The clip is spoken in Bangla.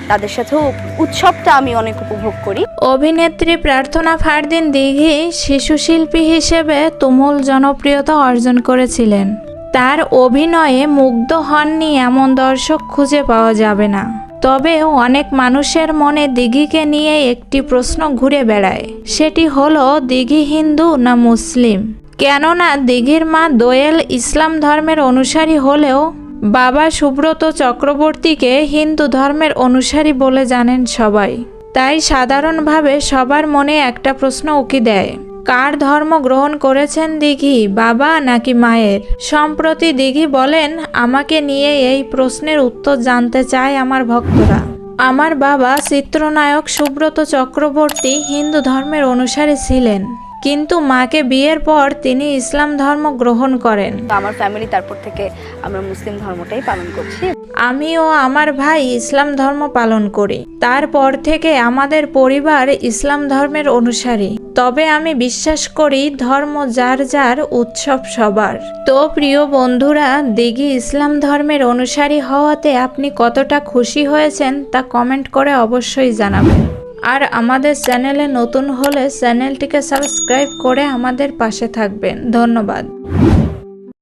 তাদের সাথেও উৎসবটা আমি অনেক উপভোগ করি। অভিনেত্রী প্রার্থনা ফারদিন দিঘি শিশু শিল্পী হিসেবে তুমুল জনপ্রিয়তা অর্জন করেছিলেন। তার অভিনয়ে মুগ্ধ হননি এমন দর্শক খুঁজে পাওয়া যাবে না। তবে অনেক মানুষের মনে দিঘিকে নিয়ে একটি প্রশ্ন ঘুরে বেড়ায়, সেটি হলো দিঘি হিন্দু না মুসলিম। কেননা দিঘির মা দোয়েল ইসলাম ধর্মের অনুসারী হলেও বাবা সুব্রত চক্রবর্তীকে হিন্দু ধর্মের অনুসারী বলে জানেন সবাই। তাই সাধারণভাবে সবার মনে একটা প্রশ্ন উকি দেয়, কার ধর্ম গ্রহণ করেছেন দিঘি, বাবা নাকি মায়ের? সম্প্রতি দিঘি বলেন, আমাকে নিয়ে এই প্রশ্নের উত্তর জানতে চায় আমার ভক্তরা। আমার বাবা চিত্রনায়ক সুব্রত চক্রবর্তী হিন্দু ধর্মের অনুসারী ছিলেন, কিন্তু মাকে বিয়ের পর তিনি ইসলাম ধর্ম গ্রহণ করেন। আমার ফ্যামিলি তারপর থেকে আমরা মুসলিম ধর্মটাই পালন করছি। আমি ও আমার ভাই ইসলাম ধর্ম পালন করি। তারপর থেকে আমাদের পরিবার ইসলাম ধর্মের অনুসারী। তবে আমি বিশ্বাস করি ধর্ম যার যার, উৎসব সবার। তো প্রিয় বন্ধুরা, দিঘি ইসলাম ধর্মের অনুসারী হওয়াতে আপনি কতটা খুশি হয়েছেন তা কমেন্ট করে অবশ্যই জানাবেন। আর আমাদের চ্যানেলে নতুন হলে চ্যানেলটিকে সাবস্ক্রাইব করে আমাদের পাশে থাকবেন। ধন্যবাদ।